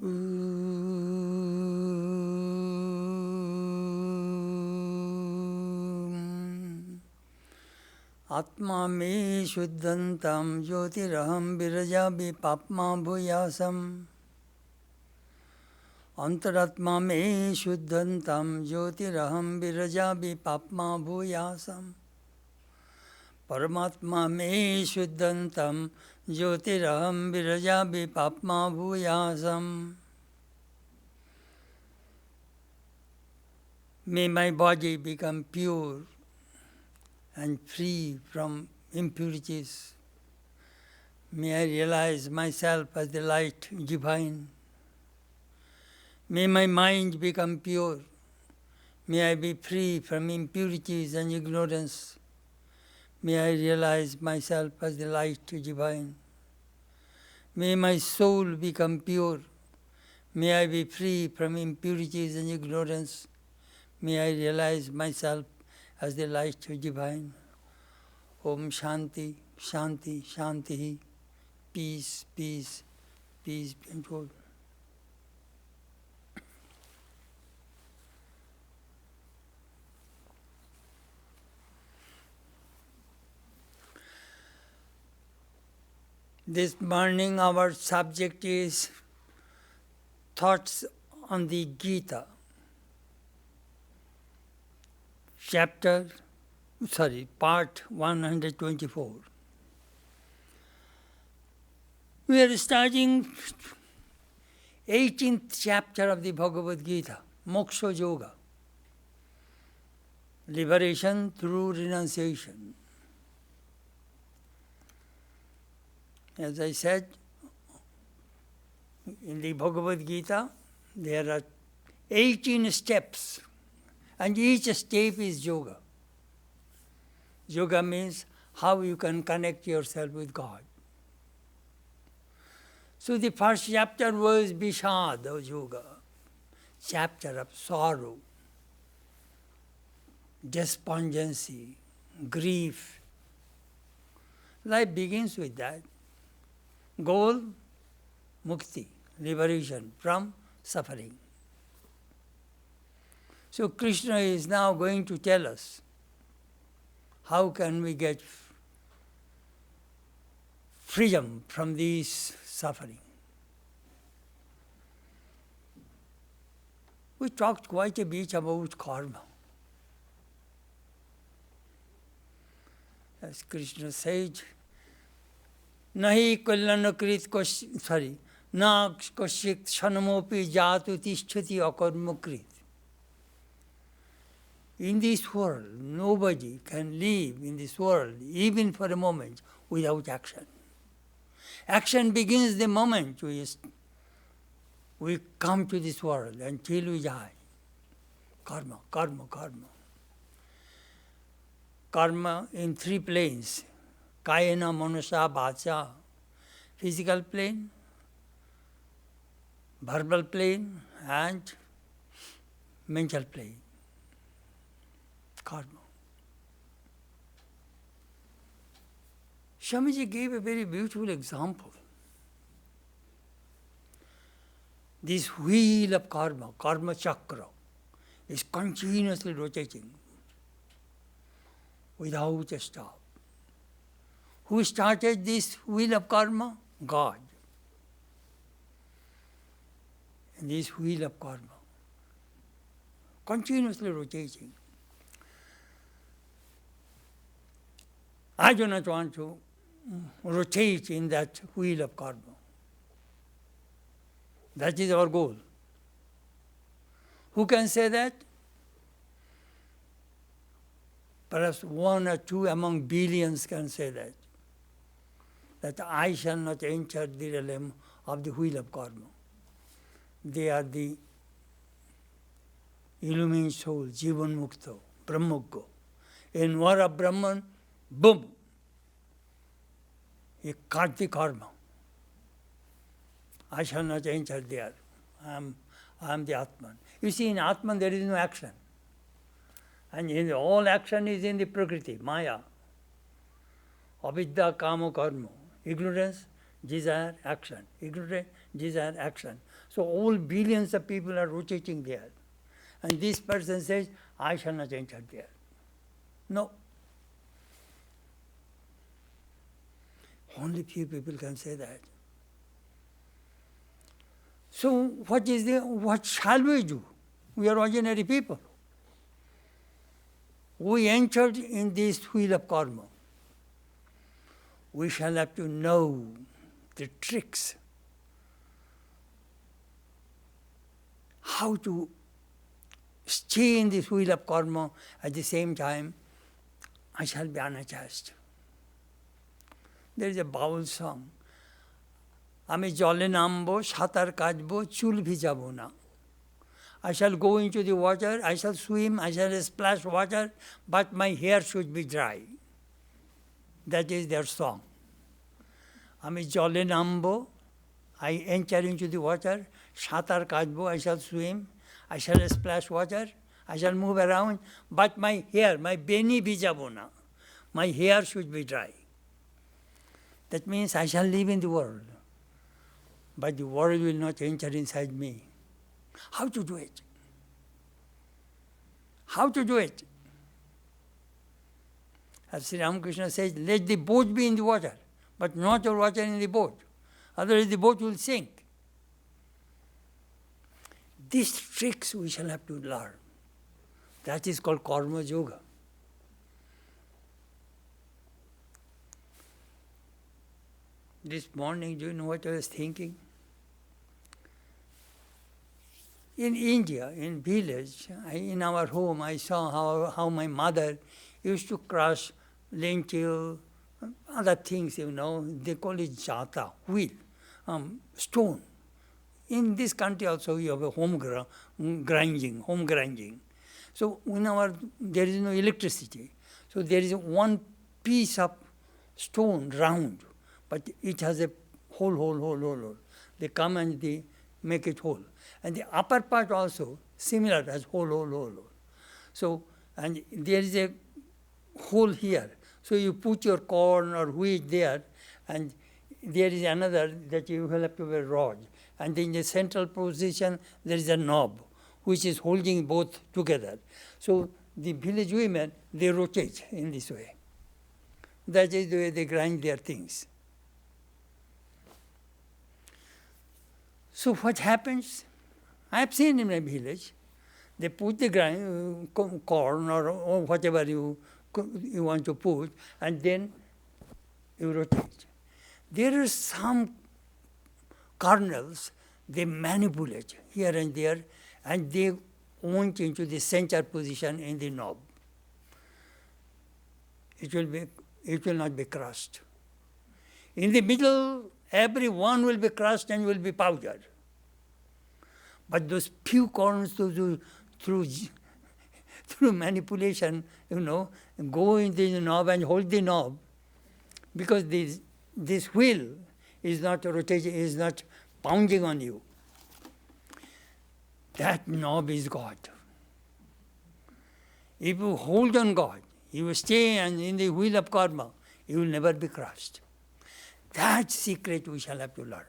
Atma me shuddhantam jyotiraham virajabi papma bhuyasam. Antaratma me shuddhantam jyotiraham virajabi papma bhuyasam. Paramatma me shuddhantam jyotiraham virajabi papma bhuyasam. May my body become pure and free from impurities. May I realize myself as the light divine. May my mind become pure. May I be free from impurities and ignorance. May I realize myself as the light divine. May my soul become pure. May I be free from impurities and ignorance. May I realize myself as the light divine. Om Shanti, Shanti, Shanti. Peace, peace, peace be unto all. This morning our subject is thoughts on the Gita. Part 124. We are starting 18th chapter of the Bhagavad Gita, Moksha Yoga, liberation through renunciation. As I said, in the Bhagavad Gita, there are 18 steps, and each step is yoga. Yoga means how you can connect yourself with God. So the first chapter was Vishada Yoga, chapter of sorrow, despondency, grief. Life begins with that. Goal, mukti, liberation from suffering. So Krishna is now going to tell us how can we get freedom from these suffering. We talked quite a bit about karma. As Krishna said, Nahi kalyana na kasyik shanamopi jatu tishthati akarmakrit. In this world, nobody can live in this world, even for a moment, without action. Action begins the moment we come to this world until we die. Karma, karma, karma. Karma in 3 planes. Kayana, manasa, vacha. Physical plane, verbal plane, and mental plane. Karma. Swamiji gave a very beautiful example. This wheel of karma, karma chakra, is continuously rotating without a stop. Who started this wheel of karma? God. And this wheel of karma, continuously rotating. I do not want to rotate in that wheel of karma. That is our goal. Who can say that? Perhaps 1 or 2 among billions can say that. That I shall not enter the realm of the wheel of karma. They are the illumined soul, Jivan Mukta, Brahmogga. In war of Brahman, boom! He cut the karma. I shall not enter there. I am the Atman. You see, in Atman there is no action. And in all action is in the Prakriti, Maya. Avidya, kama, karma. Ignorance, desire, action. Ignorance, desire, action. So all billions of people are rotating there. And this person says, I shall not enter there. No. Only few people can say that. So what shall we do? We are ordinary people. We entered in this wheel of karma. We shall have to know the tricks, how to stay in this wheel of karma. At the same time, I shall be unattached. There is a Baul song. আমি জলে নামবো, সাঁতার কাটবো, চুল ভিজাবো না. I shall go into the water, I shall swim, I shall splash water, but my hair should be dry. That is their song. আমি জলে নামবো, I enter into the water, সাঁতার কাটবো, I shall swim, I shall splash water, I shall move around, but my hair, my beni ভিজাবো না. My hair should be dry. That means I shall live in the world, but the world will not enter inside me. How to do it? How to do it? As Sri Ramakrishna says, let the boat be in the water, but not the water in the boat. Otherwise the boat will sink. These tricks we shall have to learn. That is called karma yoga. This morning, do you know what I was thinking? In India, in village, in our home, I saw how my mother used to crush lentil, other things, they call it jata, wheel, stone. In this country also we have a home grinding. So there is no electricity. So there is one piece of stone round, but it has a hole. They come and they make it whole. And the upper part also similar, has hole. So, and there is a hole here. So you put your corn or wheat there, and there is another that you will have to have a rod. And in the central position, there is a knob, which is holding both together. So the village women, they rotate in this way. That is the way they grind their things. So what happens? I have seen in my village, they put the corn or whatever you want to put, and then you rotate. There are some kernels, they manipulate here and there, and they went into the center position in the knob. It will not be crushed. In the middle, every one will be crushed and will be powdered. But those few corns through manipulation, go into the knob and hold the knob, because this wheel is not rotating, is not pounding on you. That knob is God. If you hold on God, you stay in the wheel of karma, you will never be crushed. That secret we shall have to learn.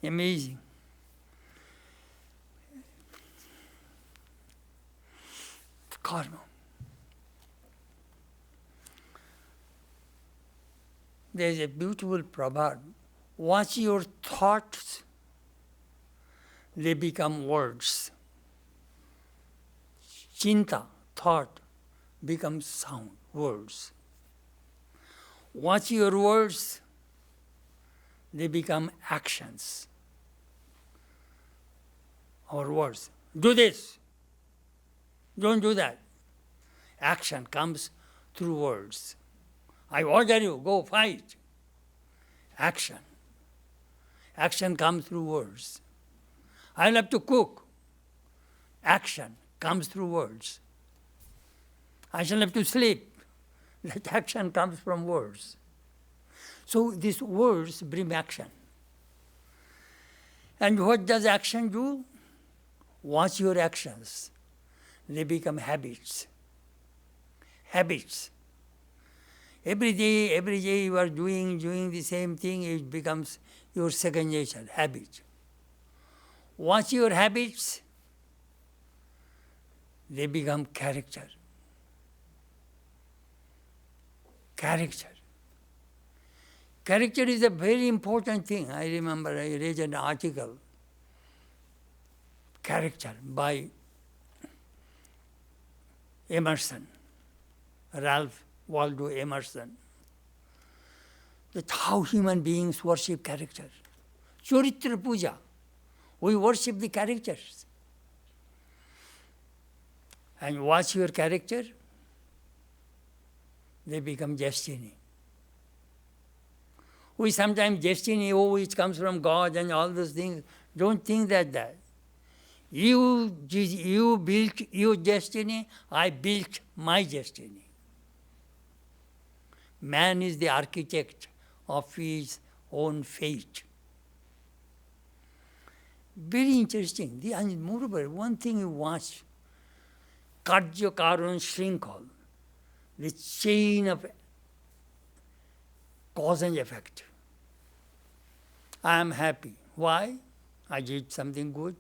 Amazing. Karma. There is a beautiful proverb. Watch your thoughts, they become words. Chinta, thought, becomes sound, words. Watch your words, they become actions. Our words. Do this. Don't do that. Action comes through words. I order you, go fight. Action. Action comes through words. I'll have to cook. Action comes through words. I shall have to sleep. That action comes from words. So these words bring action. And what does action do? Watch your actions. They become habits. Habits. Every day you are doing the same thing, it becomes your second nature, habit. Watch your habits, they become character. Character. Character is a very important thing. I remember I read an article, Character, by Emerson, Ralph Waldo Emerson. That's how human beings worship character. Charitra Puja. We worship the characters. And watch your character, they become destiny. We sometimes destiny, it comes from God and all those things. Don't think that. You built your destiny, I built my destiny. Man is the architect of his own fate. Very interesting. And moreover, one thing you watch, Karya Karan Shrinkal, the chain of cause and effect. I am happy. Why? I did something good.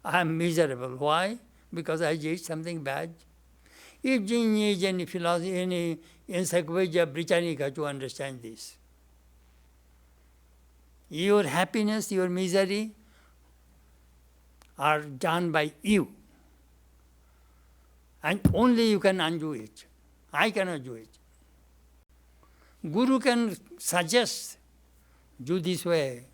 I am miserable. Why? Because I did something bad. You don't need any philosophy, any Encyclopedia Britannica to understand this. Your happiness, your misery are done by you. And only you can undo it. I cannot do it. Guru can suggest, do this way.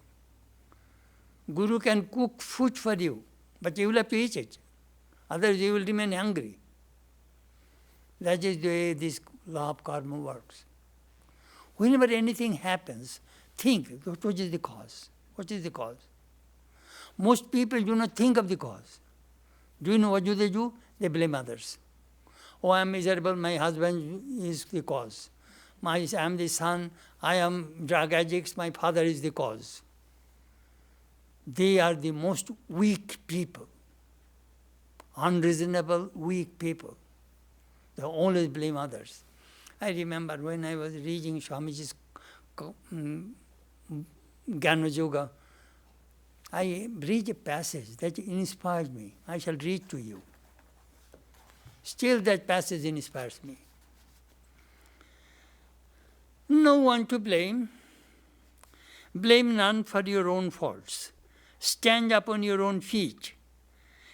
Guru can cook food for you, but you will have to eat it. Otherwise you will remain hungry. That is the way this law of karma works. Whenever anything happens, think, what is the cause? What is the cause? Most people do not think of the cause. Do you know what do? They blame others. Oh, I am miserable, my husband is the cause. I am the son, I am drug addicts, my father is the cause. They are the most weak people, unreasonable, weak people. They always blame others. I remember when I was reading Swamiji's Jnana Yoga, I read a passage that inspired me. I shall read to you. Still that passage inspires me. No one to blame. Blame none for your own faults. Stand upon your own feet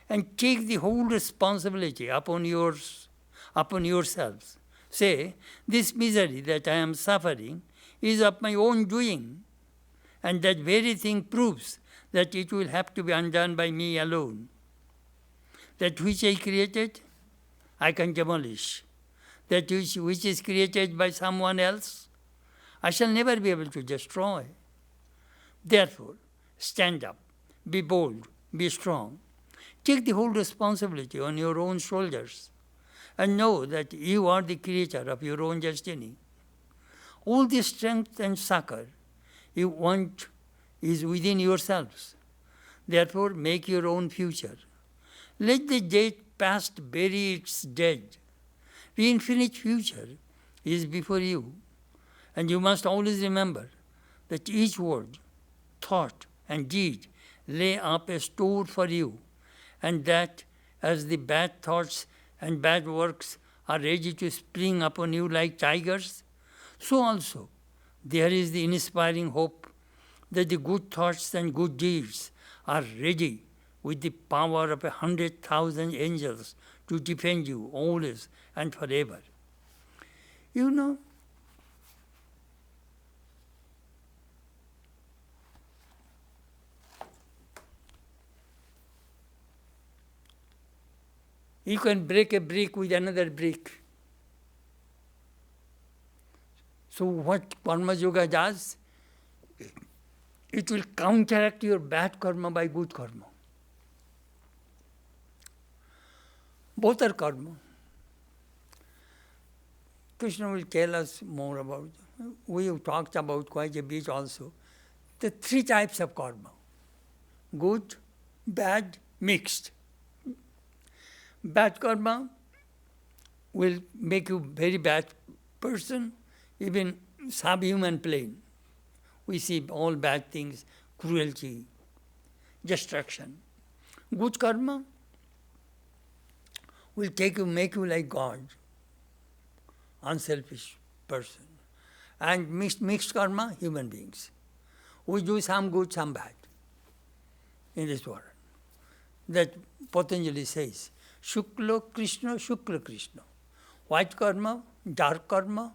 and take the whole responsibility upon yourselves. Say, this misery that I am suffering is of my own doing, and that very thing proves that it will have to be undone by me alone. That which I created, I can demolish. That which is created by someone else, I shall never be able to destroy. Therefore, stand up, be bold, be strong. Take the whole responsibility on your own shoulders and know that you are the creator of your own destiny. All the strength and succor you want is within yourselves. Therefore, make your own future. Let the dead past bury its dead. The infinite future is before you. And you must always remember that each word, thought, and deed lay up a store for you, and that as the bad thoughts and bad works are ready to spring upon you like tigers, so also there is the inspiring hope that the good thoughts and good deeds are ready with the power of 100,000 angels to defend you always and forever. You know, you can break a brick with another brick. So what karma yoga does, it will counteract your bad karma by good karma. Both are karma. Krishna will tell us more about it. We have talked about quite a bit also. The three types of karma: good, bad, mixed. Bad karma will make you very bad person, even subhuman plane. We see all bad things, cruelty, destruction. Good karma will make you like God, unselfish person. And mixed karma, human beings. We do some good, some bad in this world. That Patanjali says, Shukla Krishna. White karma, dark karma,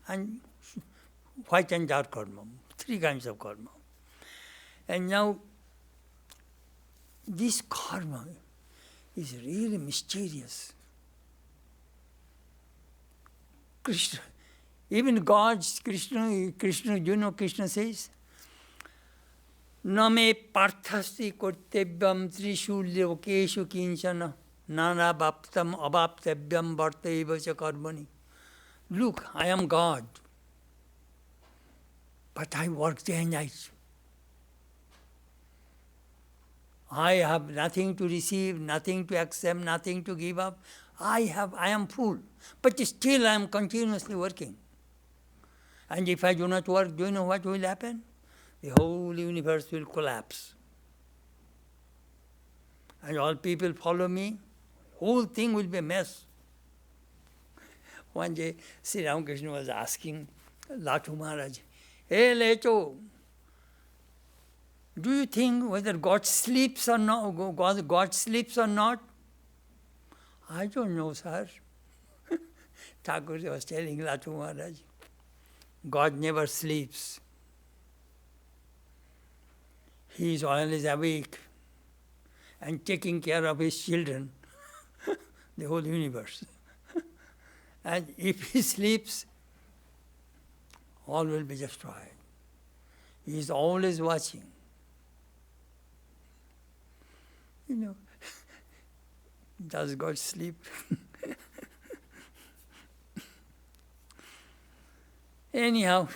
and white and dark karma. 3 kinds of karma. And now, this karma is really mysterious. Krishna, even God's Krishna, Krishna says, Name parthasti kortevyam trishu lokeshu kinchana nana baptam abaptavyam vartaiva cha karmani. Look, I am God, but I work day and night. I have nothing to receive, nothing to accept, nothing to give up. I am full, but still I am continuously working. And if I do not work, do you know what will happen? The whole universe will collapse. And all people follow me, whole thing will be a mess. One day, Sri Ramakrishna was asking Latu Maharaj, hey Leto, do you think whether God sleeps or not? God sleeps or not? I don't know, sir. Thakur was telling Latu Maharaj, God never sleeps. He is always awake and taking care of his children, the whole universe. And if he sleeps, all will be destroyed. He is always watching. You know, does God sleep? Anyhow,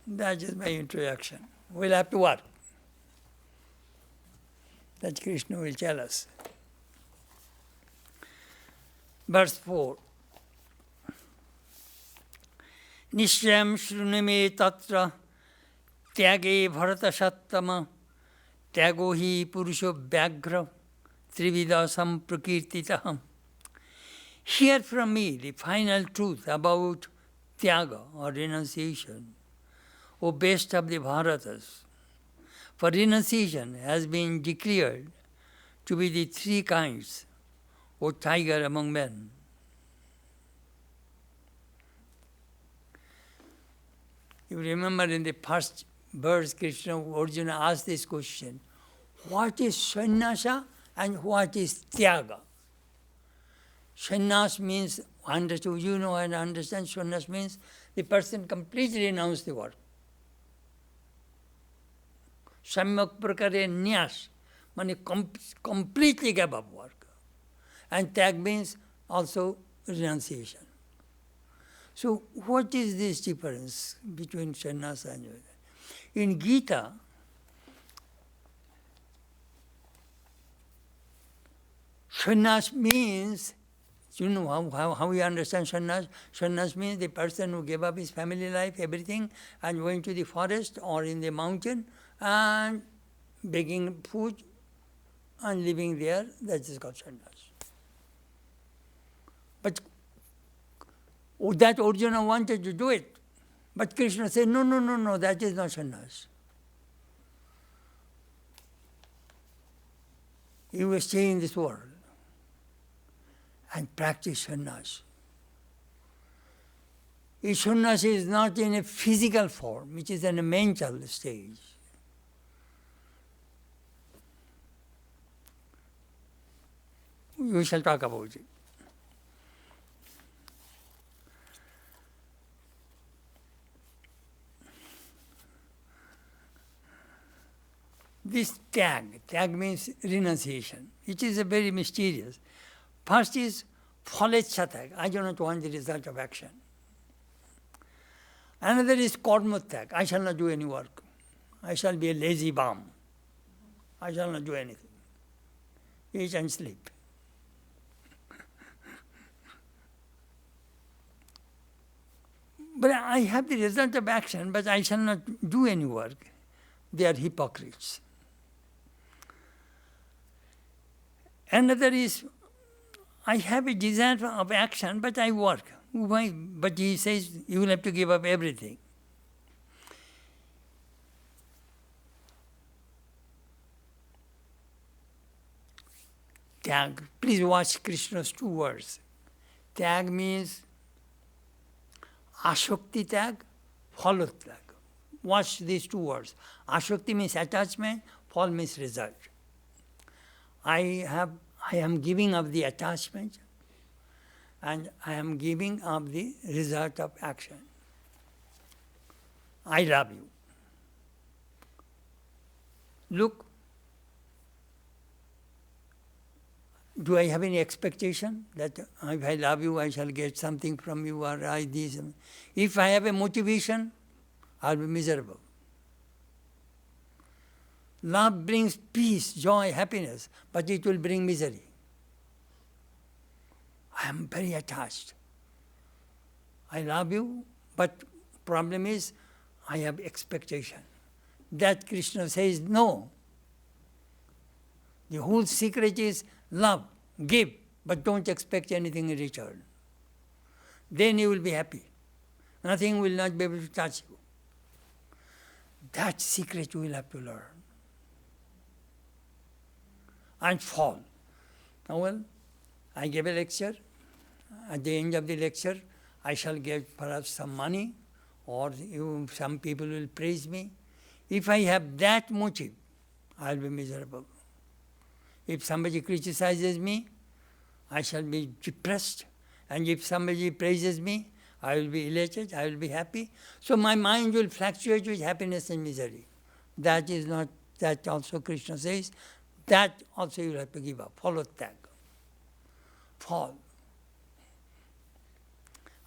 that's just my introduction. We'll have to work. That Krishna will tell us. Verse 4. Nishyam shruname tatra tyage bharata sattama tyago hi purusho vyagra trivida samprakirtitaham. Hear from me the final truth about tyaga or renunciation, O best of the Bharatas. For renunciation has been declared to be the 3 kinds, O tiger among men. You remember in the first verse, Arjuna asked this question, what is sannyasa and what is tyaga? Sannyas means, understood, you know and understand, sannyas means the person completely renounced the work. Samyak prakare nyas, means completely gave up work. And tyag means also renunciation. So what is this difference between sannyas and yoga? In Gita, sannyas means, you know how we understand sannyas? Sannyas means the person who gave up his family life, everything, and went to the forest or in the mountain and begging food and living there. That is called sannyas. But that Arjuna wanted to do it. But Krishna said, no, that is not sannyas. You will stay in this world and practice sannyas. Sannyas is not in a physical form, it is in a mental stage. We shall talk about it. This tyag means renunciation. It is a very mysterious. First is phalechha, I do not want the result of action. Another is karma tyag, I shall not do any work. I shall be a lazy bum. I shall not do anything. Eat and sleep. But I have the result of action, but I shall not do any work. They are hypocrites. Another is, I have a desire of action, but I work. Why? But he says, you will have to give up everything. Tag. Please watch Krishna's 2 words. Tag means ashokti tag, phalot tag. Watch these 2 words. Ashokti means attachment, phal means result. I am giving up the attachment and I am giving up the result of action. I love you. Look, do I have any expectation that if I love you, I shall get something from you, or I this? If I have a motivation, I'll be miserable. Love brings peace, joy, happiness, but it will bring misery. I am very attached. I love you, but problem is I have expectation. That Krishna says no. The whole secret is love, give, but don't expect anything in return. Then you will be happy. Nothing will not be able to touch you. That secret you will have to learn. And fall. Now, well, I gave a lecture. At the end of the lecture, I shall get perhaps some money, or some people will praise me. If I have that motive, I will be miserable. If somebody criticizes me, I shall be depressed. And if somebody praises me, I will be elated, I will be happy. So my mind will fluctuate with happiness and misery. That is not, that also Krishna says, that also you will have to give up. Follow tag. Fall.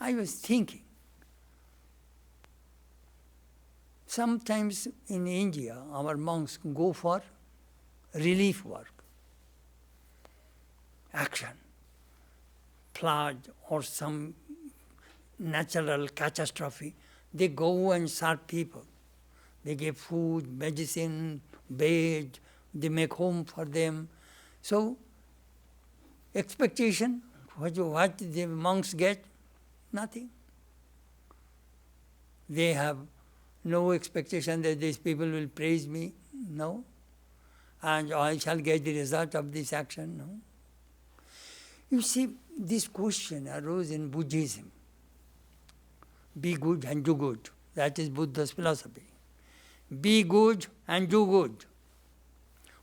I was thinking, sometimes in India, our monks go for relief work. Action, flood or some natural catastrophe, they go and serve people. They give food, medicine, bed, they make home for them. So, expectation, what the monks get? Nothing. They have no expectation that these people will praise me, no. And I shall get the result of this action, no. You see, this question arose in Buddhism. Be good and do good. That is Buddha's philosophy. Be good and do good.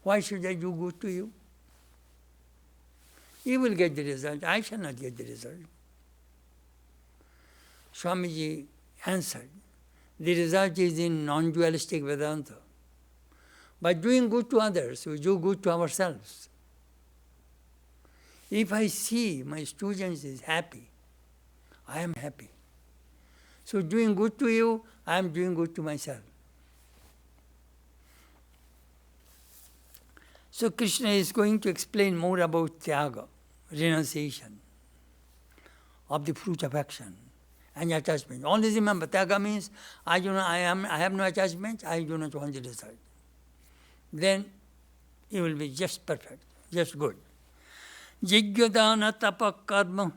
Why should I do good to you? You will get the result. I shall not get the result. Swamiji answered, the result is in non-dualistic Vedanta. By doing good to others, we do good to ourselves. If I see my students is happy, I am happy. So doing good to you, I am doing good to myself. So Krishna is going to explain more about tyaga, renunciation of the fruit of action and attachment. Always remember, tyaga means I have no attachment, I do not want the result. Then you will be just perfect, just good. Jigyodana tapa karma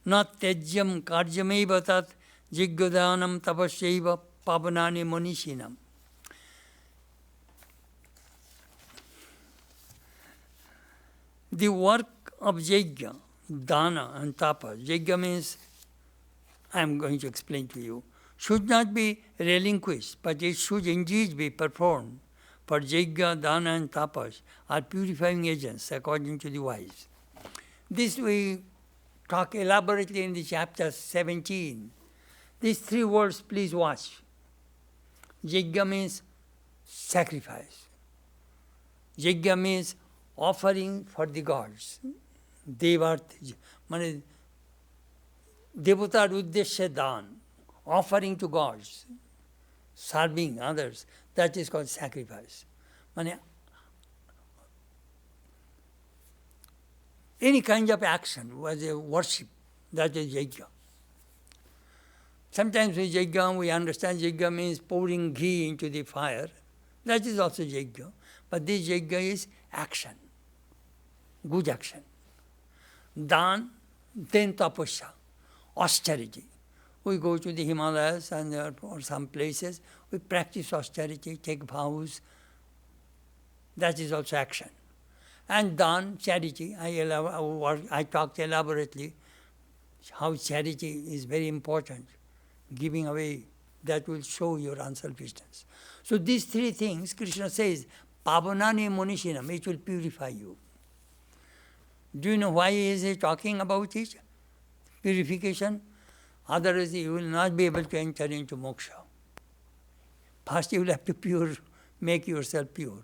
na tejyam karjameva tat jigyodanam tapasyaiva pavanani manishinam. The work of yajna, dana and tapa, yajna means, I am going to explain to you, should not be relinquished, but it should indeed be performed. For yajna, dana and tapas are purifying agents according to the wise. This we talk elaborately in the chapter 17. These 3 words, please watch. Yajna means sacrifice. Yajna means offering for the gods. Devat, mane devatar uddeshya dan, offering to gods, serving others, that is called sacrifice. Mane any kind of action was a worship, that is yajna. Sometimes with yajna, we understand yajna means pouring ghee into the fire. That is also yajna. But this yajna is action, good action. Dan, then tapasya, austerity. We go to the Himalayas and or some places, we practice austerity, take vows. That is also action. And dan, charity. I talked elaborately how charity is very important. Giving away, that will show your unselfishness. So these three things, Krishna says, pavanani monishinam, it will purify you. Do you know why is he talking about it? Purification. Otherwise you will not be able to enter into moksha. First you will have to make yourself pure.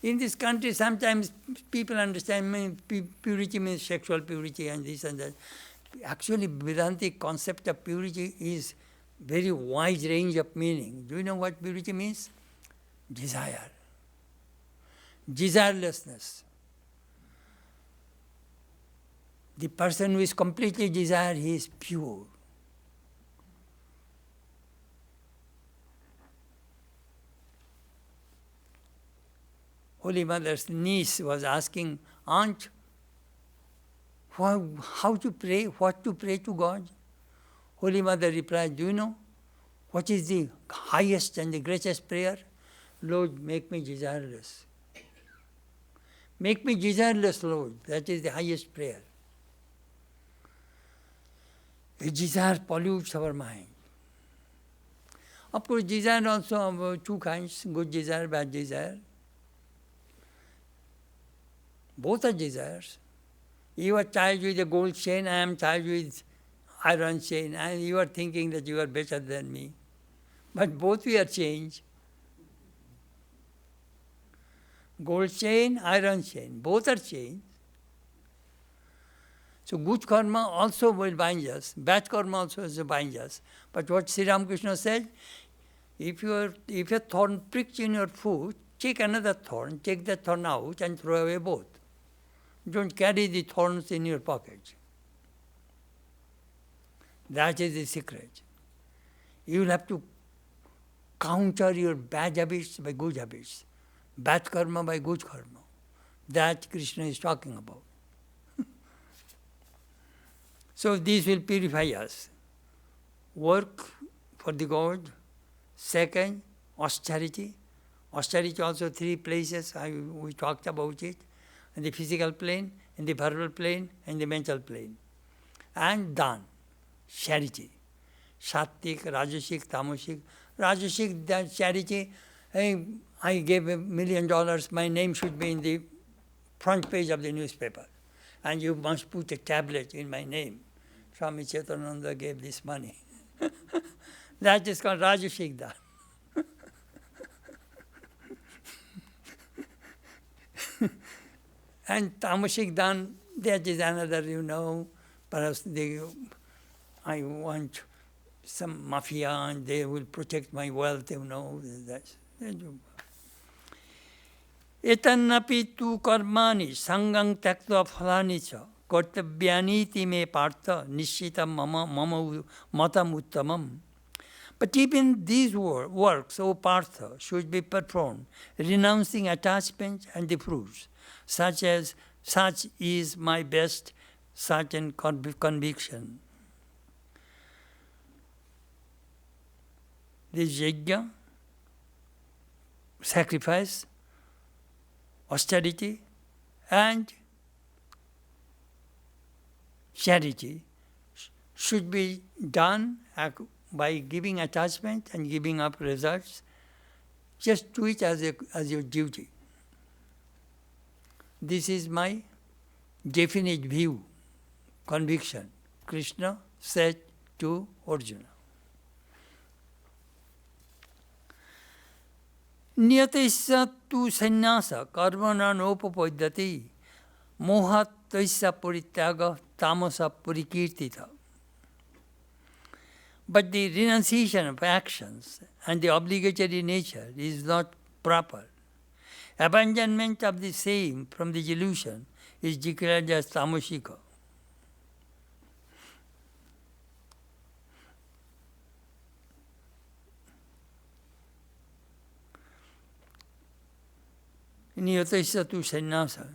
In this country, sometimes people understand purity means sexual purity and this and that. Actually, Vedantic concept of purity is very wide range of meaning. Do you know what purity means? Desire. Desirelessness. The person who is completely desired, he is pure. Holy Mother's niece was asking, Aunt, how to pray, what to pray to God? Holy Mother replied, do you know what is the highest and the greatest prayer? Lord, make me desireless. Make me desireless, Lord. That is the highest prayer. A desire pollutes our mind. Of course, desire also of two kinds, good desire, bad desire. Both are desires. You are charged with a gold chain, I am charged with iron chain, and you are thinking that you are better than me. But both we are changed. Gold chain, iron chain, both are changed. So good karma also will bind us, bad karma also will bind us. But what Sri Ramakrishna said, if a thorn pricks in your foot, take another thorn, take that thorn out and throw away both. Don't carry the thorns in your pocket. That is the secret. You will have to counter your bad habits by good habits, bad karma by good karma. That Krishna is talking about. So this will purify us. Work for the God. Second, austerity. Austerity also three places, we talked about it. In the physical plane, in the verbal plane, and the mental plane. And dan, charity. Sattik, Rajasic, Tamasic. Rajasic, that charity, I gave $1 million, my name should be in the front page of the newspaper. And you must put a tablet in my name. Swami Chetanananda gave this money. That is called Rajasic Dan. And Tamasic Dan, that is another, perhaps I want some mafia and they will protect my wealth, That's. Etannapi tu karmani sangang taktva phalani cha kartabhyaniti me partha nishitam mama matam uttamam. But even these works, O Partha, should be performed, renouncing attachment and the fruits, such is my best certain conviction. This yajna, sacrifice, austerity, and charity should be done by giving attachment and giving up results. Just do it as your duty. This is my definite view, conviction. Krishna said to Arjuna. Niyataisya tu sannyasa karmana nopapadyati mohat taisya parityaga tamasa parikirtita. But the renunciation of actions and the obligatory nature is not proper. Abandonment of the same from the delusion is declared as tamasika. Niyatasya tu sannyasa.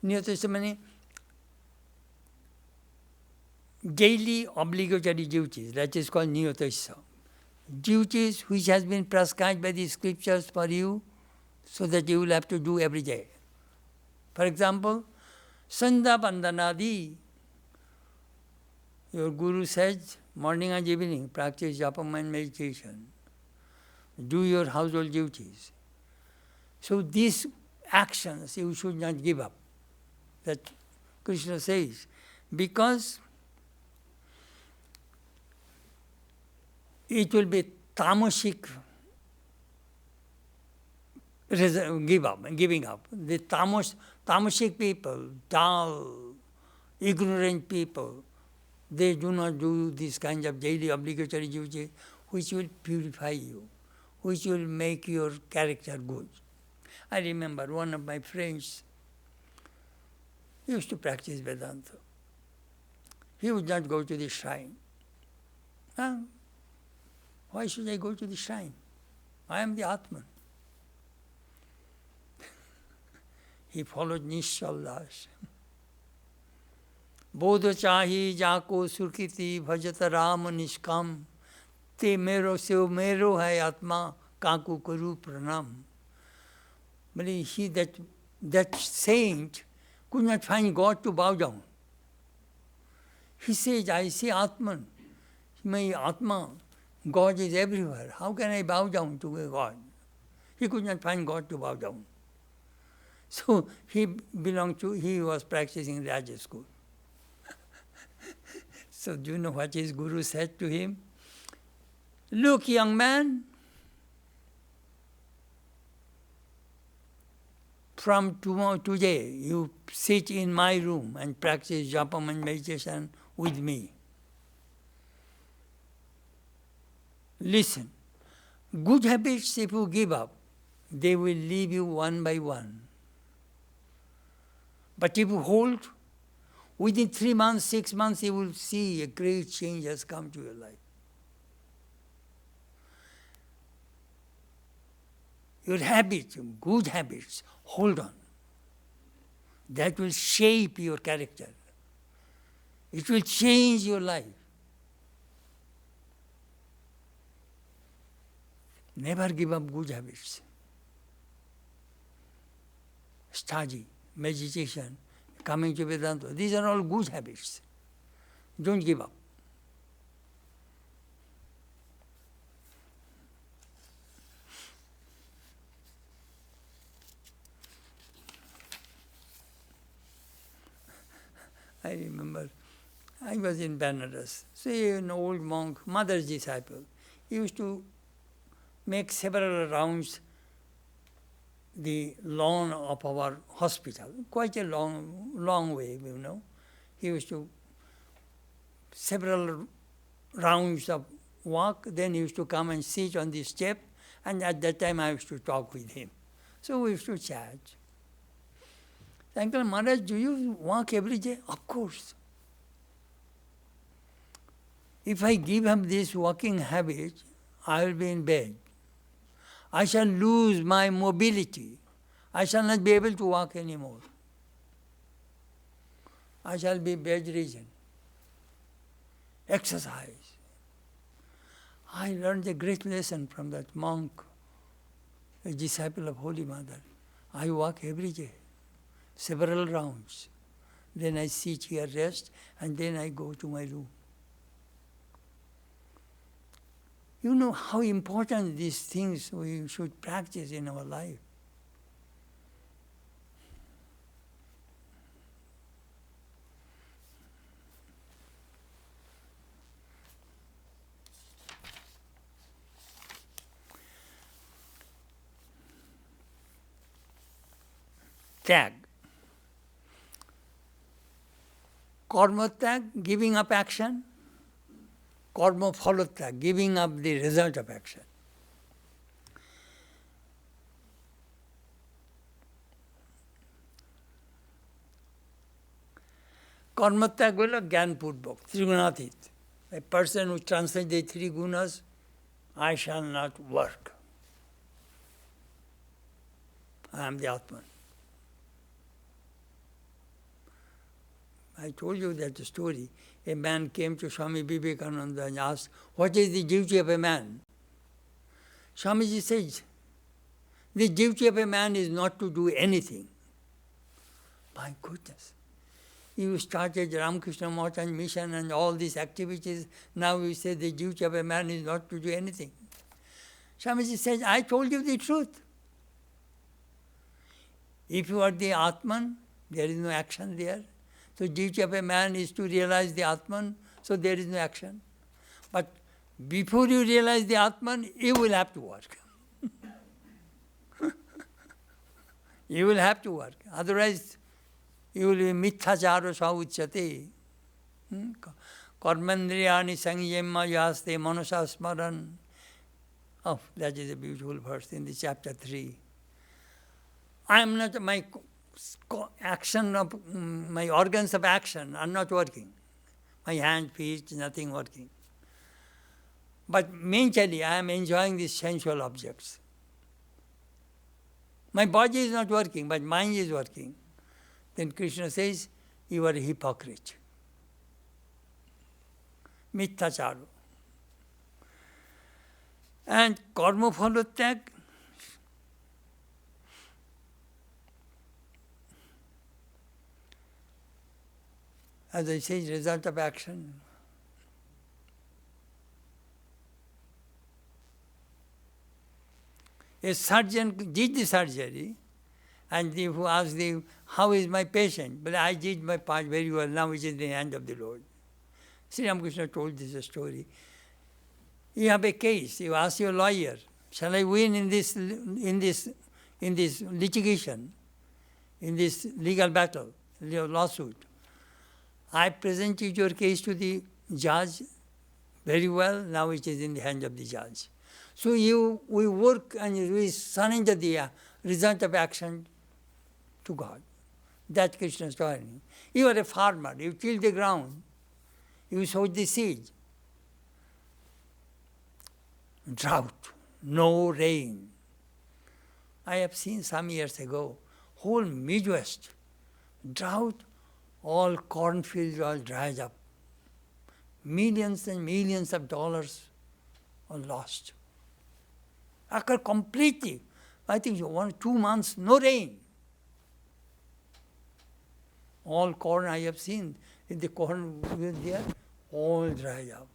Niyatasya means daily obligatory duties. That is called niyatasya. Duties which has been prescribed by the scriptures for you, so that you will have to do every day. For example, Sandhya Vandanadi. Your Guru says, morning and evening, practice japa and meditation. Do your household duties. So these actions you should not give up. That Krishna says. Because it will be tamasic giving up. The tamasic people, dull, ignorant people, they do not do this kind of daily obligatory duty which will purify you, which will make your character good. I remember one of my friends used to practice Vedanta. He would not go to the shrine. Why should I go to the shrine? I am the Atman. He followed Nishal Das. Bodha chahi jako surkiti bhajata ram nishkam te mero sev mero hai atma kaku kuru pranam. But he, that saint could not find God to bow down. He says, I see Atman, my Atma, God is everywhere. How can I bow down to a God? He could not find God to bow down. So he was practicing Raja school. So do you know what his Guru said to him? Look, young man, from today, you sit in my room and practice japa and meditation with me. Listen, good habits, if you give up, they will leave you one by one. But if you hold, within 3 months, 6 months, you will see a great change has come to your life. Your habits, good habits, hold on. That will shape your character. It will change your life. Never give up good habits. Study, meditation, coming to Vedanta. These are all good habits. Don't give up. I remember I was in Benares. See, an old monk, mother's disciple. He used to make several rounds the lawn of our hospital, quite a long way, you know. He used to several rounds of walk, then he used to come and sit on the step, and at that time I used to talk with him. So we used to chat. Uncle Maharaj, do you walk every day? Of course. If I give up this walking habit, I will be in bed. I shall lose my mobility. I shall not be able to walk anymore. I shall be bedridden. Exercise. I learned a great lesson from that monk, a disciple of Holy Mother. I walk every day, several rounds. Then I sit here, rest, and then I go to my room. You know how important these things we should practice in our life. Tag. Karma tag, giving up action. Karma phalotag, giving up the result of action. Karma tag will a Gyanpurvak, Trigunatit. A person who transcends the three gunas, I shall not work. I am the Atman. I told you that story. A man came to Swami Vivekananda and asked, what is the duty of a man? Swamiji says, the duty of a man is not to do anything. My goodness. You started Ramakrishna Math and mission and all these activities. Now you say the duty of a man is not to do anything. Swamiji says, I told you the truth. If you are the Atman, there is no action there. So duty of a man is to realize the Atman, so there is no action. But before you realize the Atman, you will have to work. You will have to work. Otherwise, you will be mithacharo sauchyate. Karmendriyani sangyemma yaste manasa smaran. Oh, that is a beautiful verse in the chapter 3. I am not, my action of, my organs of action are not working. My hand, feet, nothing working. But mentally, I am enjoying these sensual objects. My body is not working, but mind is working. Then Krishna says, you are a hypocrite. Mithacharo. And karma phalotyak, as I say, result of action. A surgeon did the surgery, and who asked him, how is my patient? But I did my part very well, now it is in the hand of the Lord. Sri Ramakrishna told this story. You have a case, you ask your lawyer, shall I win in this litigation, in this legal battle, lawsuit? I presented your case to the judge very well, now it is in the hand of the judge. So we work and we surrender the result of action to God. That's Krishna's story. You are a farmer, you till the ground, you sow the seed. Drought, no rain. I have seen some years ago, whole Midwest, drought, all cornfields all dried up. Millions and millions of dollars are lost. Occur completely. I think 1 2 months, no rain. All corn I have seen, in the corn there, all dried up.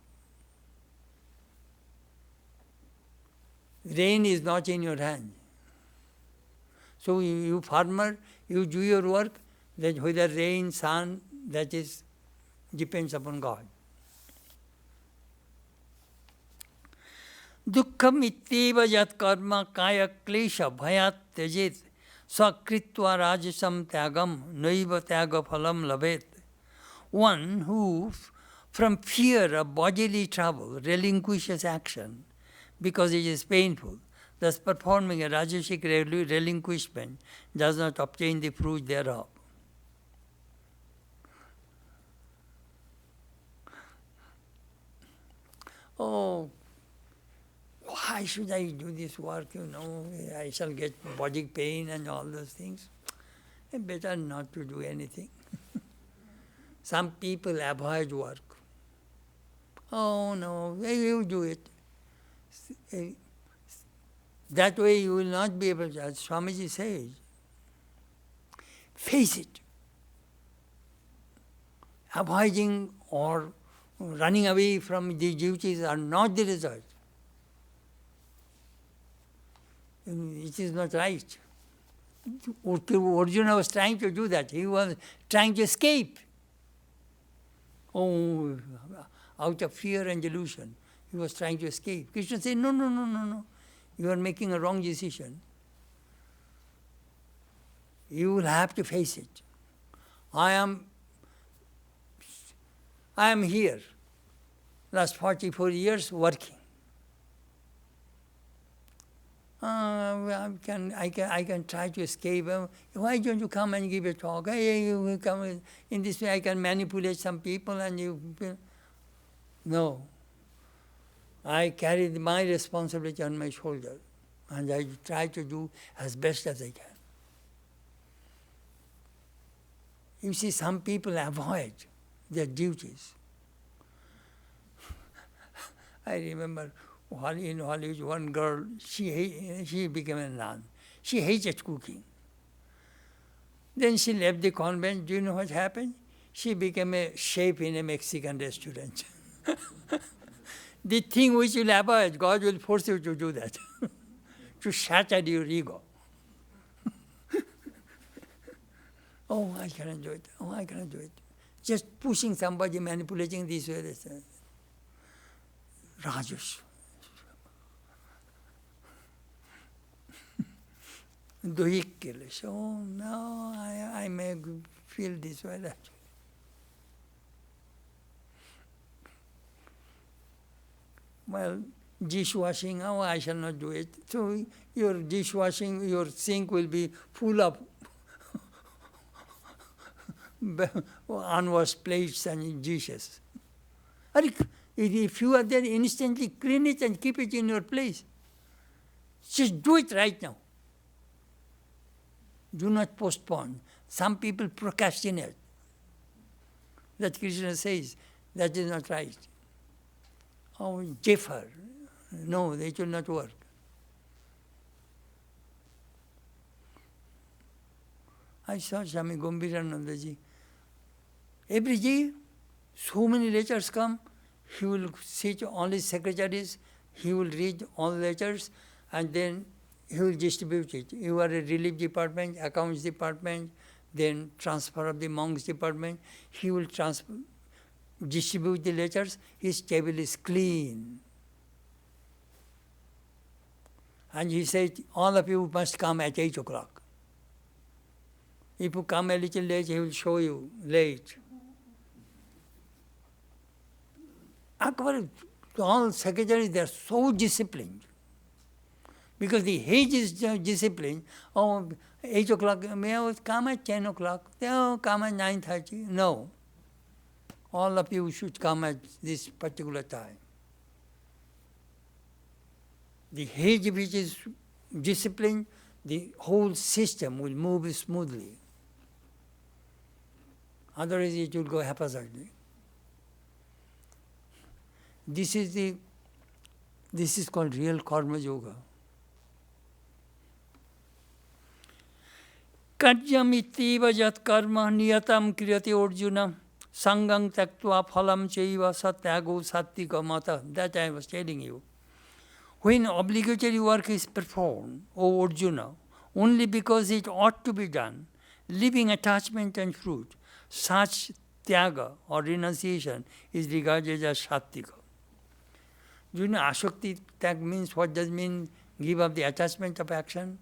Rain is not in your hand. So you farmer, you do your work, then whether rain, sun, that is, depends upon God. Dukkham ityeva yat karma kaya klesha bhayat tyajet sakritva rajasam tyagam naiva tyaga phalam labhet. One who from fear of bodily trouble relinquishes action because it is painful, thus performing a rajasic relinquishment does not obtain the fruit thereof. Oh, why should I do this work, I shall get body pain and all those things. Better not to do anything. Some people avoid work. Oh no, you do it. That way you will not be able to, as Swamiji says, face it. Avoiding or running away from the duties are not the result. It is not right. Arjuna was trying to do that. He was trying to escape. Oh, out of fear and delusion, he was trying to escape. Krishna said, no. You are making a wrong decision. You will have to face it. I am here, last 44 years working. I can try to escape. Why don't you come and give a talk? Hey, you come in this way. I can manipulate some people, and you. No. I carry my responsibility on my shoulder, and I try to do as best as I can. You see, some people avoid their duties. I remember in Hollywood, one girl, she became a nun. She hated cooking. Then she left the convent. Do you know what happened? She became a chef in a Mexican restaurant. The thing which you will avoid, God will force you to do that, to shatter your ego. Oh, I cannot do it. Oh, I cannot do it. Just pushing somebody, manipulating this way. Rajas. Dohik. Oh, no, I may feel this way. That. Well, dishwashing, oh, I shall not do it. So your dishwashing, your sink will be full of unwashed plates and dishes. If you are there, instantly clean it and keep it in your place. Just do it right now. Do not postpone. Some people procrastinate. That Krishna says, that is not right. Oh, defer. No, it will not work. I saw Swami Gambhiranandaji. Every day, so many letters come. He will sit all his secretaries, he will read all letters, and then he will distribute it. You are a relief department, accounts department, then transfer of the monks department. He will distribute the letters. His table is clean. And he said, all of you must come at 8 o'clock. If you come a little late, he will show you late. All secretaries, they are so disciplined. Because the age is disciplined. Oh, 8 o'clock, may I come at 10 o'clock? Oh, come at 9:30. No. All of you should come at this particular time. The age which is disciplined, the whole system will move smoothly. Otherwise it will go haphazardly. This is called real karma yoga. Karyam itiva jat karma niyatam kriyate arjuna sangang taktva phalam chaiva satyago sattika mata. That I was telling you. When obligatory work is performed, O Arjuna, only because it ought to be done, leaving attachment and fruit, such tyaga or renunciation is regarded as sattika. Do you know Ashakti tag means, what does it mean? Give up the attachment of action.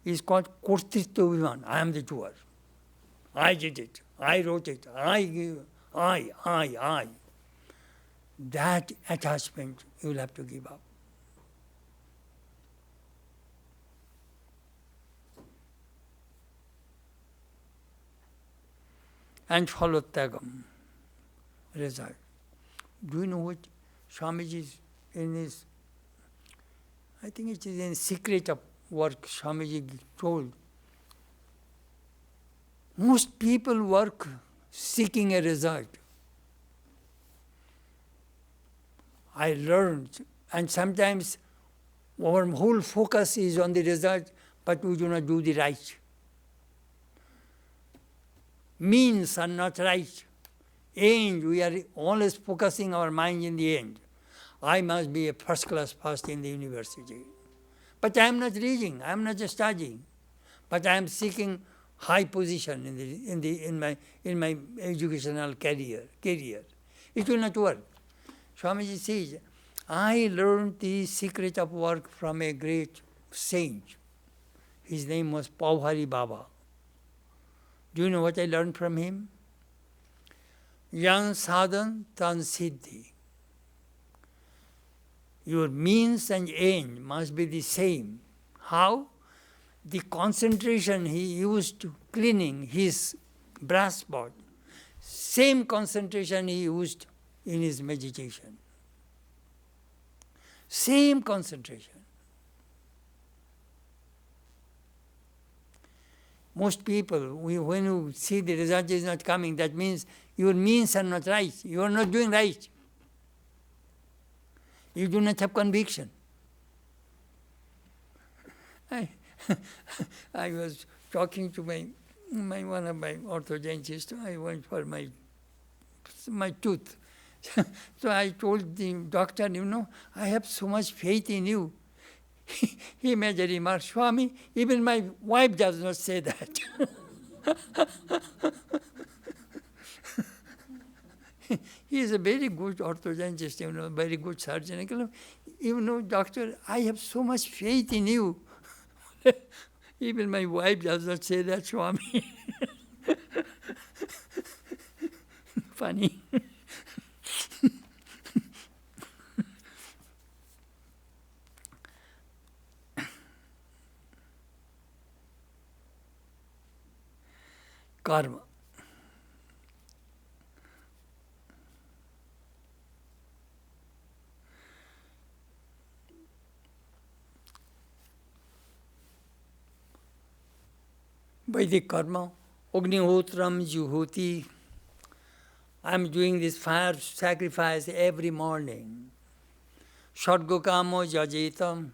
It's called Kurtitva Viman. I am the doer. I did it. I wrote it. I. That attachment you will have to give up. And follow Tagam. Result. Do you know what Swamiji is in his, I think it is in Secret of Work, Swamiji told. Most people work seeking a result. I learned, and sometimes our whole focus is on the result, but we do not do the right. Means are not right. End, we are always focusing our mind in the end. I must be a first class first in the university. But I am not reading, I am not studying. But I am seeking high position in my educational career. It will not work. Swamiji says, I learned the secret of work from a great saint. His name was Pauhari Baba. Do you know what I learned from him? Yan sadhan tan siddhi. Your means and end must be the same. How? The concentration he used to cleaning his brass pot, same concentration he used in his meditation. Same concentration. Most people, when you see the result is not coming, that means your means are not right. You are not doing right. You do not have conviction. I was talking to one of my orthodontists. I went for my tooth. So I told the doctor, I have so much faith in you. He made a remark, Swami, even my wife does not say that. He is a very good orthodontist, very good surgeon. Doctor, I have so much faith in you. Even my wife does not say that, Swami. Funny. Karma. Vedic karma, Ognihotram Juhoti. I am doing this fire sacrifice every morning. Shadgokamo Jajetam.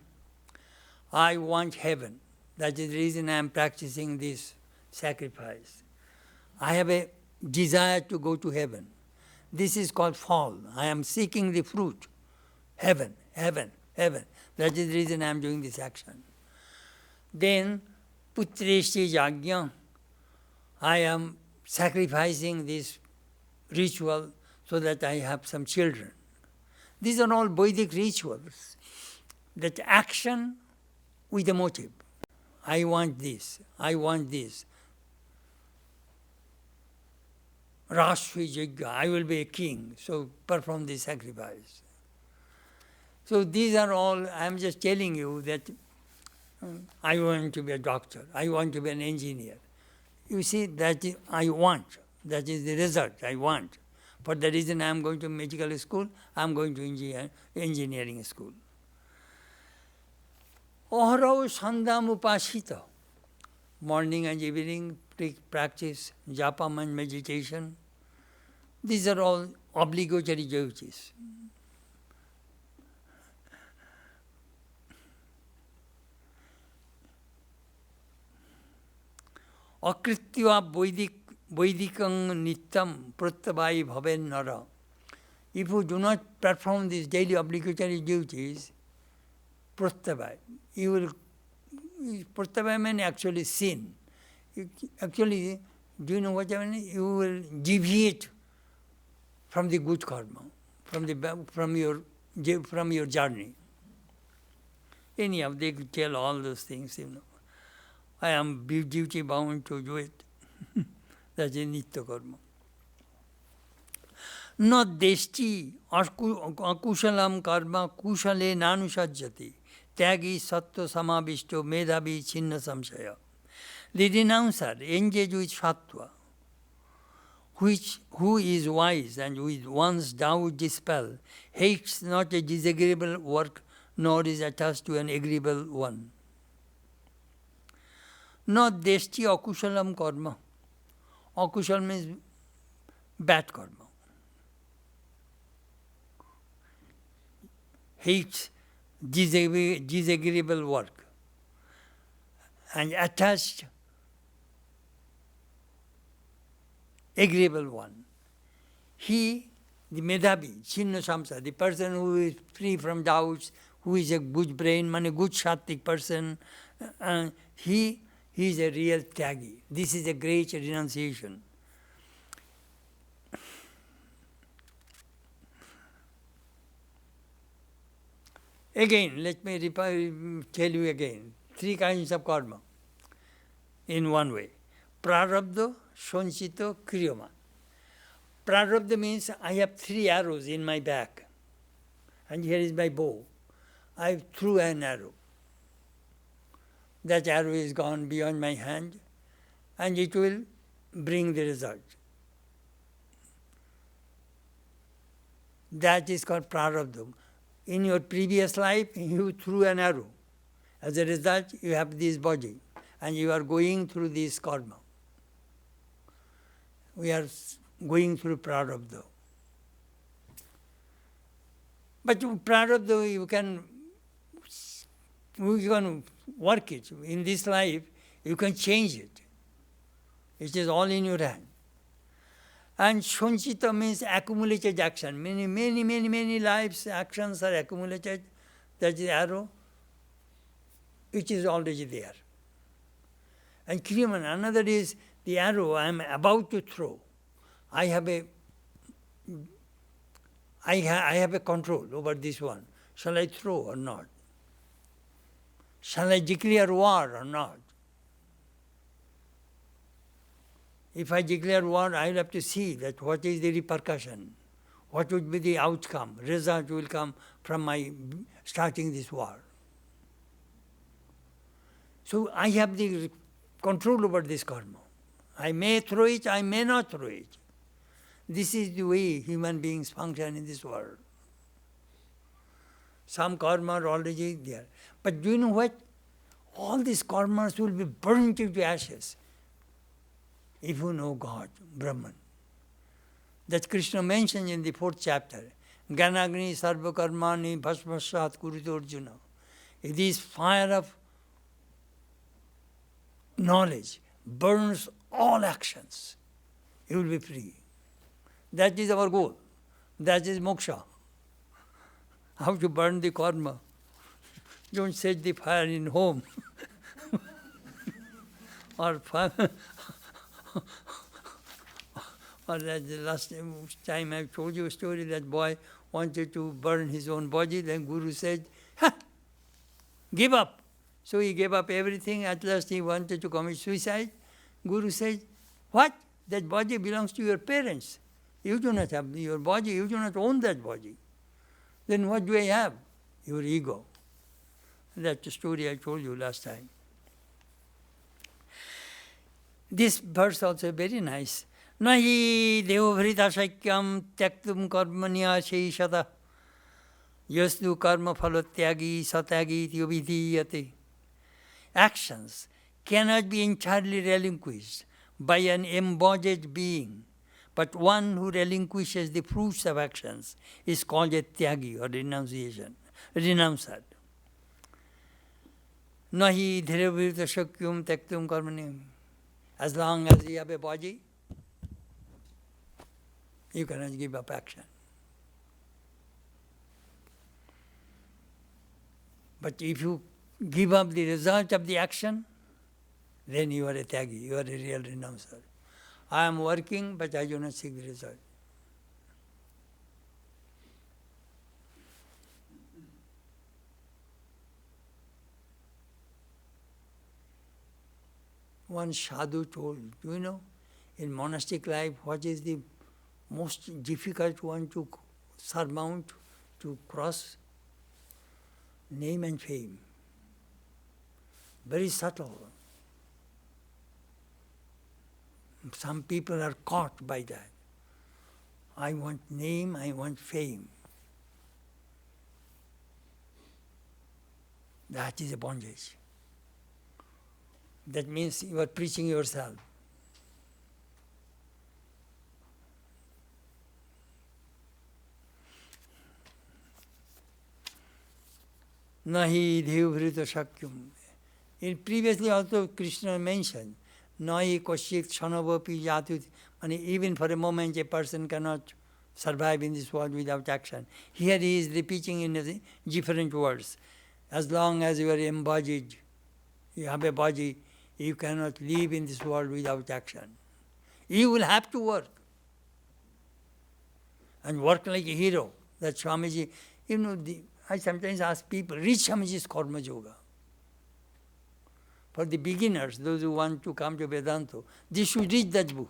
I want heaven. That is the reason I am practicing this sacrifice. I have a desire to go to heaven. This is called fall. I am seeking the fruit. Heaven, heaven, heaven. That is the reason I am doing this action. Then, Putreshti Yajna. I am sacrificing this ritual so that I have some children. These are all Vedic rituals. That action with a motive. I want this. I want this. Rashvi Yajna, I will be a king, so perform this sacrifice. So these are all, I am just telling you that I want to be a doctor, I want to be an engineer. You see, that I want, that is the result I want. For the reason I am going to medical school, I am going to engineering school. Aharao Sandham Upashita. Morning and evening practice, japam and meditation. These are all obligatory duties. Akritya Vaidikang Nityam Prattavai Bhaven Nara. If you do not perform these daily obligatory duties, Prattavai, you will, Prattavai means actually sin. Actually, do you know what I mean? You will deviate from the good karma, from your journey. Anyhow, they could tell all those things, I am duty bound to do it. That is nitya karma. Na deshti akushalam karma kushale nanusajjati tyagi sattva samabhishto medhavi chinna samshaya. The renouncer engages with sattva, who is wise and with one's doubt dispelled, hates not a disagreeable work, nor is attached to an agreeable one. Not deshti akushalam karma. Akushal means bad karma. Hates disagreeable work and attached agreeable one. He, the medhavi, chinna samsa, the person who is free from doubts, who is a good brain, a good sattvic person, he is a real tyagi. This is a great renunciation. Again, let me tell you again, 3 kinds of karma in one way. Prarabdha, sanchita, kriyama. Prarabdha means I have 3 arrows in my back, and here is my bow. I threw an arrow. That arrow is gone beyond my hand, and it will bring the result. That is called prarabdha. In your previous life, you threw an arrow. As a result, you have this body. and you are going through this karma. We are going through prarabdha. But prarabdha, you can work it. In this life, you can change it. It is all in your hand. And sanchita means accumulated action. Many lives, actions are accumulated. That is arrow, which is already there. And kriman, another is the arrow I am about to throw. I have a control over this one. Shall I throw or not? Shall I declare war or not? If I declare war, I will have to see that what is the repercussion, what would be the outcome, result will come from my starting this war. So I have the control over this karma. I may throw it, I may not throw it. This is the way human beings function in this world. Some karma are already there. But do you know what? All these karmas will be burned into ashes if you know God, Brahman. That Krishna mentioned in the 4th chapter. Ganagni sarva karmani bhasmasat kurito Arjuna. This fire of knowledge burns all actions. You will be free. That is our goal. That is moksha. How to burn the karma. Don't set the fire in home. Or that the last time I told you a story, that boy wanted to burn his own body, then Guru said, give up. So he gave up everything. At last he wanted to commit suicide. Guru said, what? That body belongs to your parents. You do not have your body, you do not own that body. Then what do I have? Your ego. That's the story I told you last time. This verse also very nice. Nahi devavrita shakyam tyaktum karmanya sheishata yasnu karma phalotyagi satyagi yovidhiyate. Actions cannot be entirely relinquished by an embodied being, but one who relinquishes the fruits of actions is called a tyagi or renuncer. Nahi devavrita shakyam tyaktum karmanya. As long as you have a body, you cannot give up action. But if you give up the result of the action, then you are a tyagi, you are a real renouncer. I am working, but I do not seek the result. One sadhu told, do you know, in monastic life, what is the most difficult one to surmount, to cross? Name and fame. Very subtle. Some people are caught by that. I want name, I want fame. That is a bondage. That means you are preaching yourself. Nahi devavrita shakyam. In previously also Krishna mentioned, Nahi koshik chanavapi yatu. And even for a moment a person cannot survive in this world without action. Here he is repeating in different words. As long as you are embodied, you have a body, you cannot live in this world without action. You will have to work. And work like a hero. That Swamiji, you know, I sometimes ask people, read Swamiji's Karma Yoga. For the beginners, those who want to come to Vedanta, they should read that book.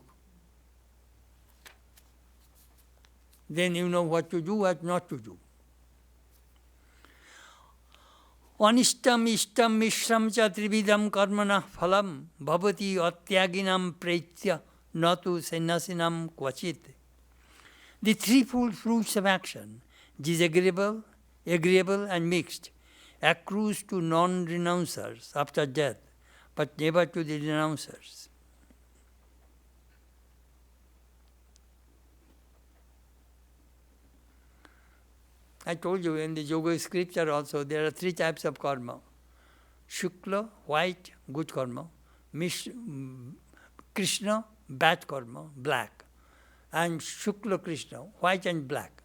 Then you know what to do, what not to do. Anishtam ishtam mishram cha trividam karmana phalam bhavati atyaginam preitya natu sannasinam kvachit. The threefold fruits of action, disagreeable, agreeable and mixed, accrues to non-renouncers after death, but never to the renouncers. I told you in the yoga scripture also, there are 3 types of karma. Shukla, white, good karma. Krishna, bad karma, black. And Shukla Krishna, white and black.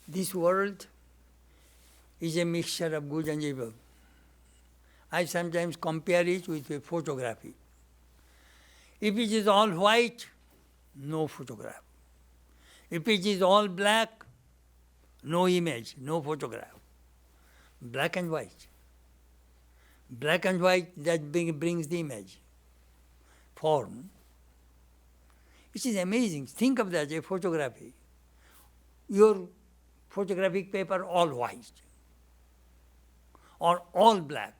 This world is a mixture of good and evil. I sometimes compare it with a photography. If it is all white, no photograph. If it is all black, no image, no photograph. Black and white. Black and white, that brings the image, form. It is amazing. Think of that, a photography. Your photographic paper all white or all black.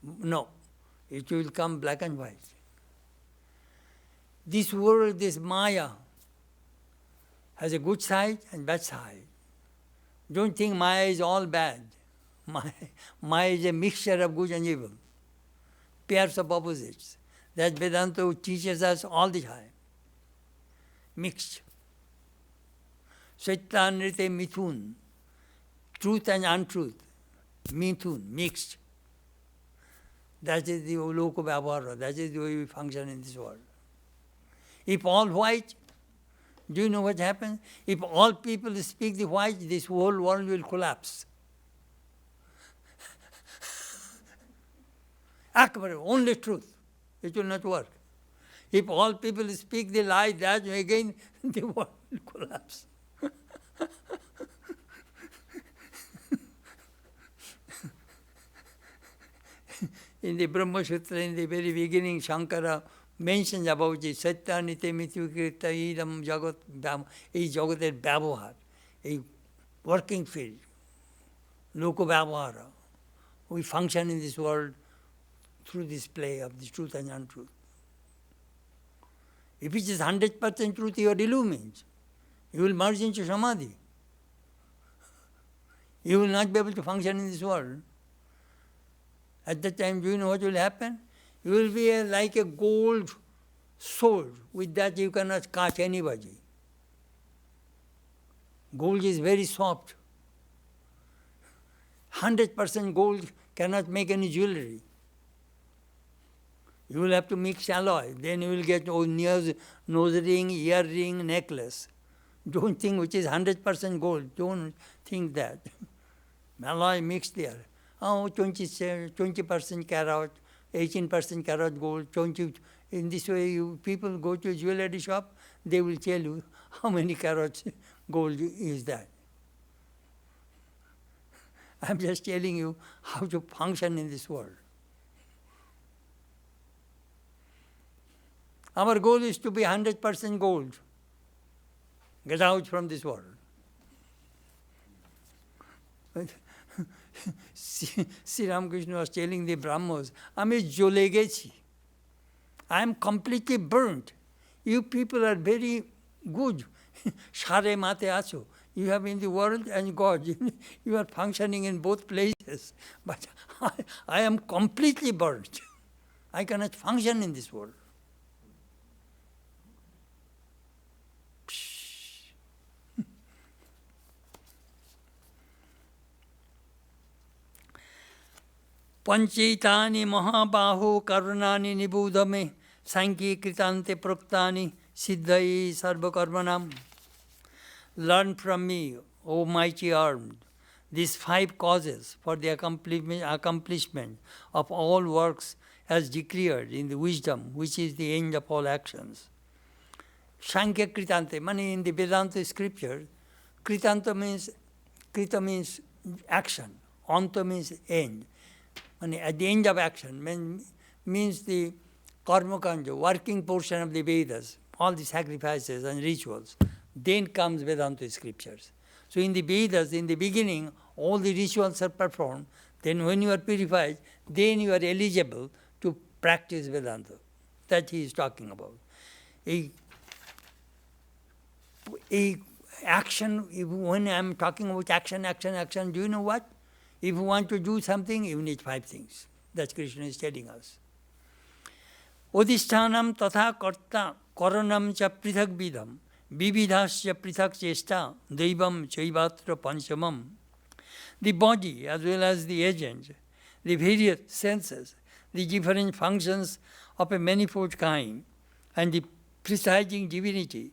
No, it will come black and white. This world, this Maya, has a good side and bad side. Don't think Maya is all bad. Maya is a mixture of good and evil, pairs of opposites. That Vedanta teaches us all the time. Mixed. Chetanananda mithun, truth and untruth. Mithun, mixed. That is the loka vyavahara, that is the way we function in this world. If all white, do you know what happens? If all people speak the white, this whole world will collapse. Akbar, only truth. It will not work. If all people speak the lie, that again the world will collapse. In the Brahma Sutra, in the very beginning, Shankara mentions about the Satya Nitya Mithukrita Idam Jagat Bham, a Jagater Bhavaha, a working field, Loka Vyavahara. We function in this world through this play of the truth and untruth. If it is 100% truth, you are illumined. You will merge into Samadhi. You will not be able to function in this world. At that time, do you know what will happen? You will be like a gold sword. With that you cannot catch anybody. Gold is very soft. 100% gold cannot make any jewelry. You will have to mix alloy. Then you will get nose ring, ear ring, necklace. Don't think which is 100% gold. Don't think that. Alloy mixed there. Oh, 20% carat, 18% carat gold, 20. In this way, people go to a jewelry shop, they will tell you how many carats gold is that. I'm just telling you how to function in this world. Our goal is to be 100% gold. Get out from this world. Sri Ramakrishna was telling the Brahmos, Ami jole gechi. I am completely burnt. You people are very good. Share mate acho. You have in the world and God. You are functioning in both places. But I am completely burnt. I cannot function in this world. Panchitani mahabahu karunani nibudame sanki kritante proktani siddhai sarva karmanam. Learn from me, O mighty armed, these 5 causes for the accomplishment of all works as declared in the wisdom, which is the end of all actions. Sankhya kritante, meaning in the Vedanta scripture, kritanta means, krita means action, anta means end. At the end of action means the karma kanja, working portion of the Vedas, all the sacrifices and rituals. Then comes Vedanta scriptures. So in the Vedas, in the beginning, all the rituals are performed. Then when you are purified, then you are eligible to practice Vedanta. That he is talking about. A action, when I am talking about action, do you know what? If you want to do something, you need 5 things. That's Krishna is telling us. Odhisthanam tatha karta karanam cha prithak vidham vividhasya prithak chesta daivam chaivatra panchamam. The body as well as the agent, the various senses, the different functions of a manifold kind, and the presiding divinity,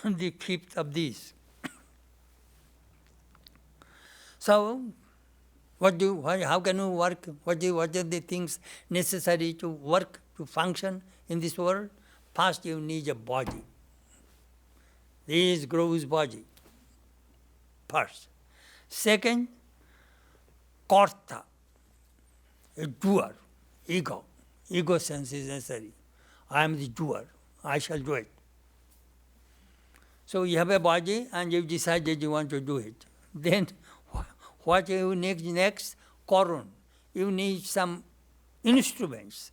the fifth of these. So, how can you work? What are the things necessary to work, to function in this world? First, you need a body. This grows body. First. Second, karta, a doer, ego. Ego sense is necessary. I am the doer. I shall do it. So you have a body and you decided you want to do it. Then what you need next? Korun. You need some instruments.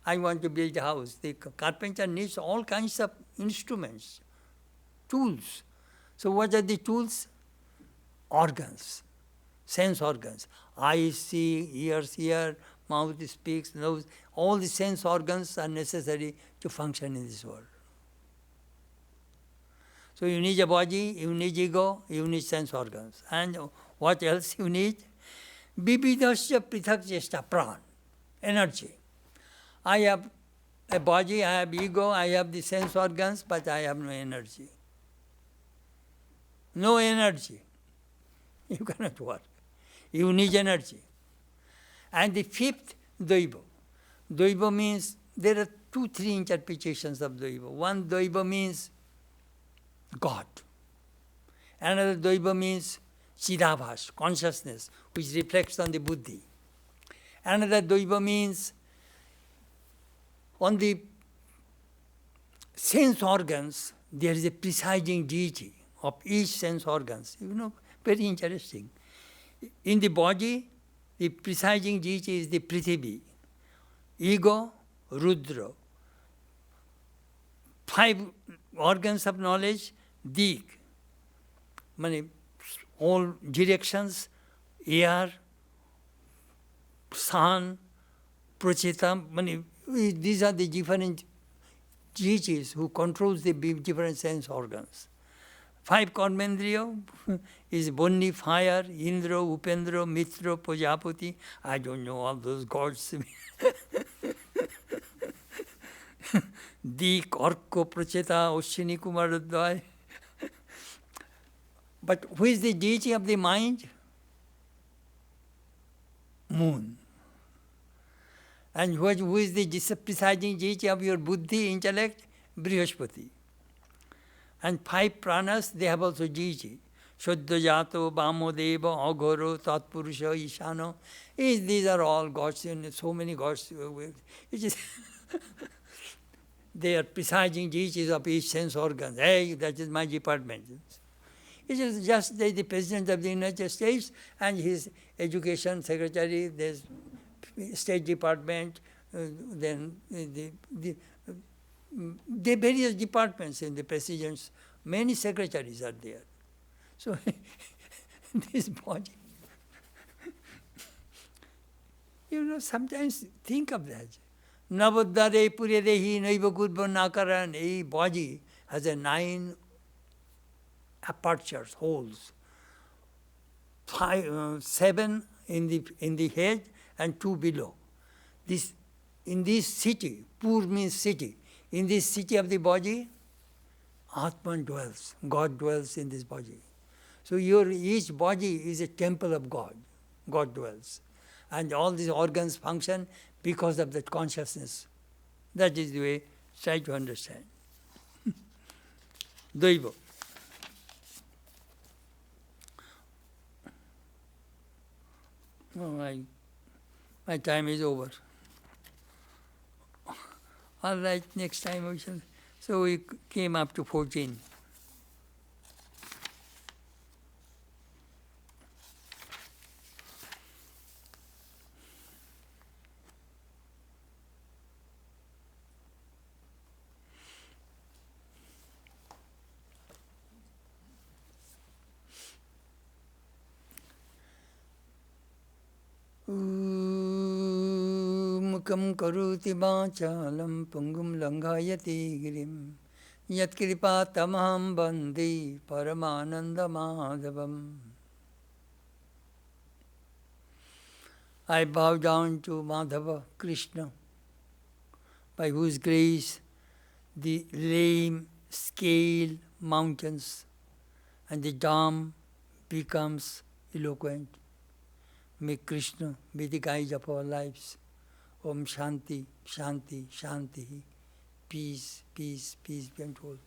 I want to build a house. The carpenter needs all kinds of instruments, tools. So what are the tools? Organs, sense organs. Eyes see, ears hear, mouth speaks, nose. All the sense organs are necessary to function in this world. So you need a body, you need ego, you need sense organs. And what else you need? Vividasya prithak chesta, pran, energy. I have a body, I have ego, I have the sense organs, but I have no energy. No energy. You cannot work. You need energy. And the fifth, Daiva. Daiva means, there are 2-3 interpretations of Daiva. One, Daiva means God. Another Daiva means Chidabhas, consciousness, which reflects on the Buddhi. Another Daiva means on the sense organs, there is a presiding deity of each sense organs. Very interesting. In the body, the presiding deity is the Prithivi. Ego, Rudra. 5 organs of knowledge, Dik. All directions, air, sun, Prachita. These are the different deities who controls the different sense organs. 5 Karmendriya is Bonni, fire, Indra, Upendra, Mitra, Pajapati. I don't know all those gods. Dik, Orko, Pracheta, Oshini, Kumaradvai. But who is the deity of the mind? Moon. And who is the presiding deity of your buddhi, intellect? Brihaspati. And 5 pranas, they have also deity. Shuddhajato, Bhamodeva, Aghoro, Tatpurusha, Ishano. These are all gods, so many gods. They are presiding deities of each sense organ. Hey, that is my department. It is just the President of the United States and his education secretary, there's State Department, then the various departments in the president's, many secretaries are there. So this body, sometimes think of that. Navaddare puredehi naiva kurva nakaran. A body has a 9 apertures, holes. 7 in the head and 2 below. In this city, pur means city. In this city of the body, Atman dwells. God dwells in this body. So each body is a temple of God. God dwells. And all these organs function because of that consciousness. That is the way, try to understand. Daiva. Oh, my time is over. All right, next time we shall. So we came up to 14. Mukam karoti vachalam pungum langhayati girim yat kripa tamaham bandi paramananda madhavam. I bow down to Madhava, Krishna, by whose grace the lame scale mountains and the dumb becomes eloquent. May Krishna be the guide of our lives. Om Shanti, Shanti, Shanti. Peace, peace, peace be untold.